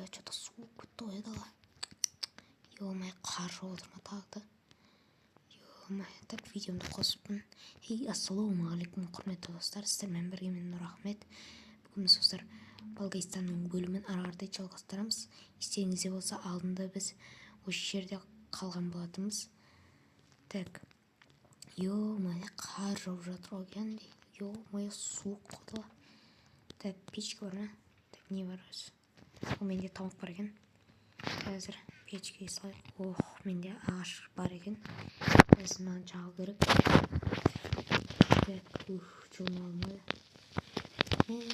что-то суық той дала. Ё-моё, қар жауып отыр ма тағы да? Ё-моё, так видеомды қосыппын. Ассалаумағалейкум, құрметті достар, сіздермен бірге мен Нұрахмет. Бүгін біз достар Балғайстанның бөлімін ары қаратай жалғастырамыз. Естеріңізде болса, алдында біз осы жерде қалған болатынбыз. Так, ё-моё, қар жауып жатыр екен. Ё-моё, суық қотыла. Так, печка бар ма? Так, не бар өзі? О, менде тамақ бар екен. Қазір печкеге салайық. Ох, менде ағаш бар екен. Қазір маған жағу керек. Так, жылына алмайды.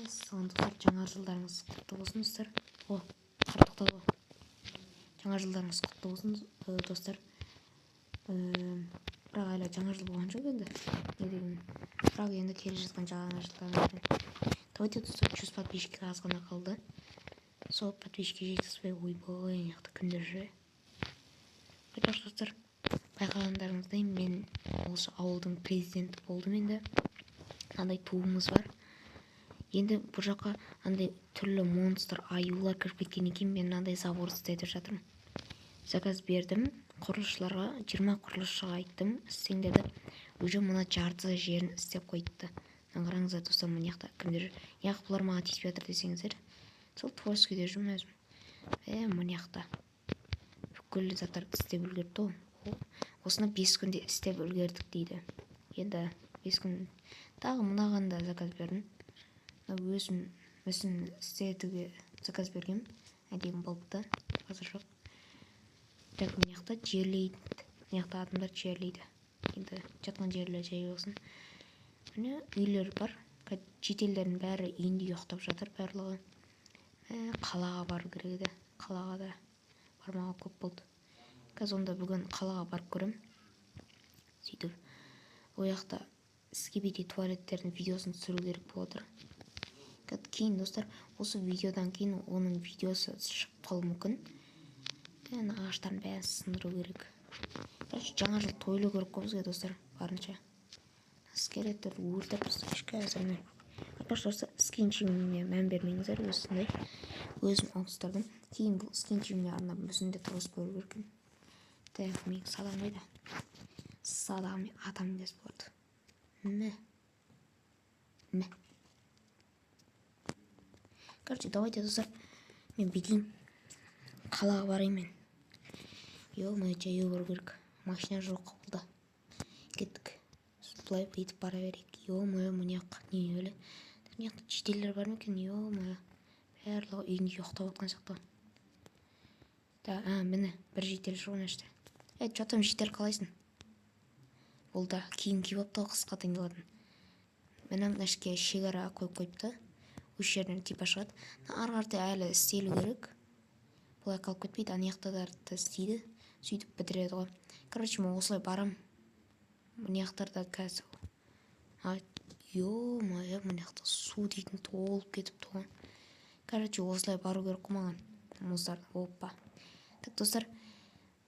Сондықтан жаңа жылдарыңыз құтты болсын, достар. О, қар тоқтады. Жаңа жылдарыңыз құтты болсын, достар. Бірақ әлі жаңа жыл болған жоқ енді. Не деген? Бірақ енді келе жатқан жаңа жылдарыңыз. Давайте, достар, 100 подписчикке аз ғана қалды. Сол подписчикке жеткізбей, ойбой, яқты күндер жүр. Айтпақшы, достар, байқағандарыңыздай мен осы ауылдың президенті болдым енді. Андай туымыз бар. Енді бұл жаққа андай түрлі монстр, аюлар кіріп кеткеннен кейін мен андай забор істетіп жатырмын. Заказ бердім құрылысшыларға, 20 құрылысшыға айттым, істеңдерді. Уже мына жарты жерін істеп қойыпты. Қараңыздар, достар, мына жақта кімдер жүр. Яқ бұлар маған тиіспей жатыр десеңіздер. Сол творческийде жүрмін өзім. Мына жақта бүкіл заттар істеп үлгерді. Осыны 5 күнде істеп үлгердік дейді. Енді 5 күн тағы мынағанда заказ бердім. Өзім істетуге заказ бергем. Әдемі болыпты. Қазір жоқ. Так, мына жақта жерлейді. Мына жақта адамдар жерлейді. Енді жатқан жерлер жай болсын. Міне үйлер бар. Шетелдердің бәрі үйінде ұйықтап жатыр барлығы. Қалаға бару керек еді. Қалаға да бармауға көп болды. Қазір онда бүгін қалаға барып көрем. Сөйтіп, ол жақта скибиди туалеттердің видеосын түсіру керек болып отыр. Кейін, достар, осы видеодан кейін оның видеосы шығып қалуы мүмкін. Ағаштарын бәрін сындыру керек. Жаңа жыл тойлау керек қой бізге, достар, барынша. Скелеттерді өртеп тастайық қазір. Достар, скинчиміне мән бермеңіздер, осындай өзім ауыстырдым. Кейін бұл скинчиміне арнап өзінде тұрғыз көру керек. Так, мен садам қайда? Садам атам дес болады. Мә. Короче, давайте, достар, мен бедеймін. Қалаға барайын мен. Ё-моё, жаяу бару керек. Машина жоқ қолда. Кеттік. Бұлай бүйтіп бара берейік. Ё-моё, мына жақ не өлі. Мына жақта шетелдер бар ма екен? Ё-моё. Барлығы үйінде ұйықтап отқан сияқты. Да, міне, бір шетел жоқ мына жерде. Жатам, шетел қалайсың? Ол да киім киіп алыпты, қысқа таңдалатын. Міне мына жерге шекара қойып қойыпты. Осы жерден типа шығады. Ары қаратай әлі істелу керек. Бұлай қалып кетпейді, ана жақтарды істейді. Сөйтіп бітіреді ғой. Короче, мен осылай барам. Мына жақтарда қазір. Ё-моё, мына жақта су дейтін толып кетіпті ғой. Короче, осылай бару керек қой маған. Мұздарды. Оппа. Так, достар,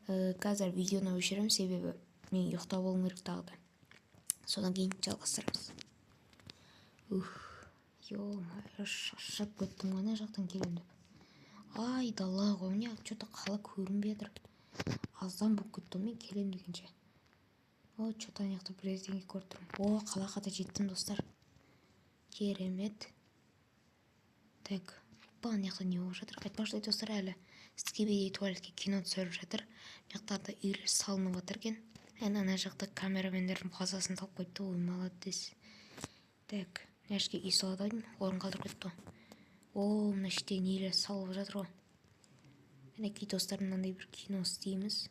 қазір видеоны өшірем, себебі мен ұйықтап болуым керек тағы да. Содан кейін жалғастырамыз. Ё-моё, шаршап кеттім ғана жақтан келем деп. Ай, дала ғой, міне что-то қала көрінбей жатыр. Аздан болып кетті, мен келем дегенше. Что-то ана жақта бірдеңе көріп тұрмын. Қалаға да жеттім, достар. Керемет. Так, ана жақта не болып жатыр? Айтпақшы, достар, әлі скибиди туалетке кино түсіріп жатыр. Мына жақтарда үйлер салынып жатыр екен. Ана жақта камерамендердің базасын тауып қойыпты. Ой, молодец. Так, мына жерге үй салады, орын қалдырып қойыпты. Мына жерде нелер салып жатыр ғой. Мінекей, достар, мынандай бір кино істейміз.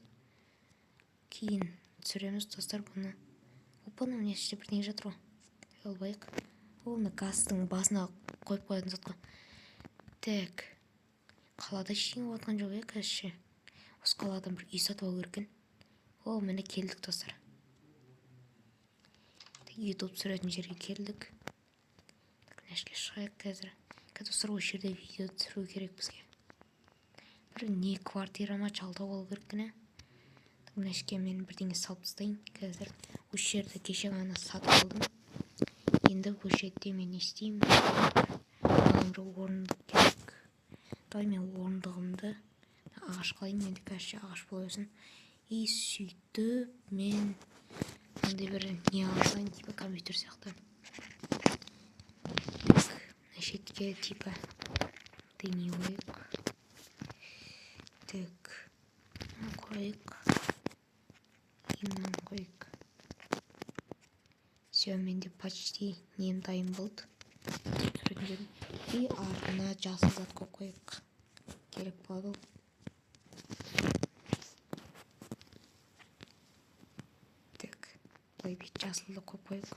Кейін түсіреміз, достар, бұны. Мына жерде бірдеңе жатыр ғой. Албайық. Мына газдың басына қойып қоятын зат қой. Так, қалада ештеңе болған жоқ, қазірше. Осы қаладан бір үй сатып алу керек екен. Міне келдік, достар. YouTube түсіретін жерге келдік. Мына жерге шығайық қазір. Достар, осы жерде видео түсіру керек бізге. Бір не квартира ма жалдап алу керек екен. Мына жерге мен бірдеңе салып тастайын. Қазір осы жерді кеше ғана сатып алдым. Енді бұл жерде мен не істеймін? Маған бір орын керек. давай мен орындығымды ағаш қылайын, енді қазір ағаш бола берсін. И сөйтіп мен мындай бір не алайын, типа компьютер сияқты. Мына шетке типа не қойық. Так, қойық. И мынаны қойық. Все, менде почти нем дайын болды. И артына жасыл зат қойып қойық. Керек болады ол. Так, былай бүйтіп жасылды қойып қойық.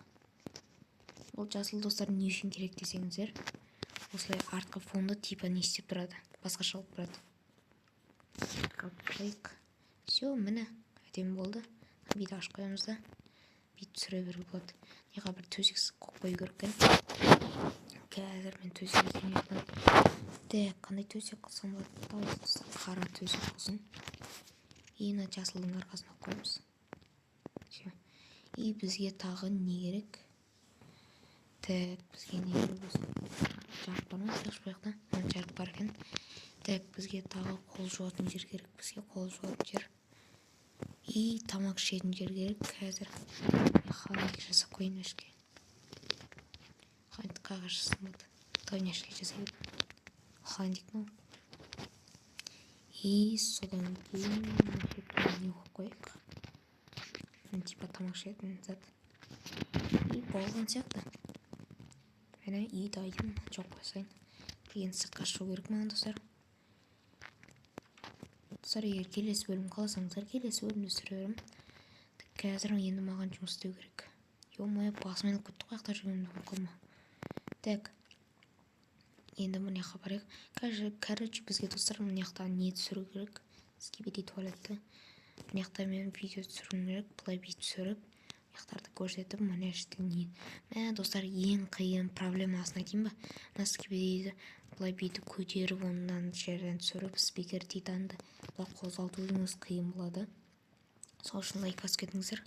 Ол жасыл достар не үшін керек десеңіздер, осылай артқы фонды типа не істеп тұрады, басқаша алып тұрады. Қойық. Все, міне әдемі болды. Бүйтіп ашып қоямыз да бүйтіп түсіре беруге болады. Неға бір төсек қойып қою керек екен. Қазір мен төсек іздемеймін. Так, қандай төсек қылсам болады? Қара төсек қылсын. И мына жасылдың арқасына қоямыз. И бізге тағы не керек? Так, бізге не керек? Жарық бар ма? Жақшылықта. Жарық бар екен. Так, бізге тағы қол жуатын жер керек. Бізге қол жуатын жер. И тамақ ішетін жер керек. Қазір холодильник жасап қойын өшке. Холодильник қағаз жасамады. Тойняшке жасайын. Холодильник мол. И содан кейін не қойып қойық. Типа тамақ ішетін зат. И болған сияқты. Мені и дайын жоқ қойсайын. Деген сыртқа шығу керек маған достар. Достар, егер келесі бөлім қаласаңыздар, келесі бөлімді түсіре беремін. Қазір енді маған жұмыс істеу керек. Ё-моё, басымен алып кетті қаяқта жүргенімді қылма. Так, енді мына жаққа барайық. Короче, бізге достар мына жақта не түсіру керек? Скибиди туалетті. Мына жақта мен видео түсіруім керек. Бұлай бүйтіп түсіріп, жақтарды көрсетіп, мына жерде не. Мә достар, ең қиын проблемасын айтайын ба? Мына скибидиді бұлай бүйтіп көтеріп, ондан жерден түсіріп, спикер титанды бұлай қозғалтуыңыз қиын болады. Сол үшін лайк басып кетіңіздер.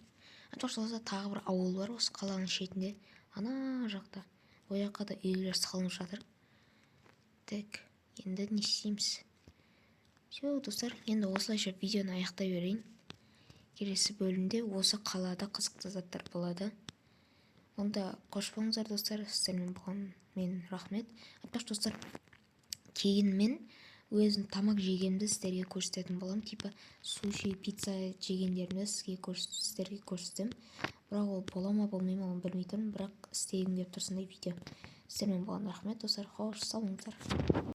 Жоқшылықта тағы бір ауыл бар осы қаланың шетінде. Ана жақта. Ол жаққа да үйлер салынып жатыр. Так, енді не істейміз? Все, достар, енді осылайша видеоны аяқтай берейін. Келесі бөлімде осы қалада қызықты заттар болады. Онда қош болыңыздар достар, сіздермен болған мен рахмет. Айтпақшы достар, кейін мен өзім тамақ жегенімді сіздерге көрсететін болам. Типа суши, пицца жегендерімді сіздерге көрсетем. Бірақ ол бола ма болмай ма оны білмей тұрмын, бірақ істейін деп тұрсындай видео. Сіздермен болған рахмет достар, қош болыңыздар.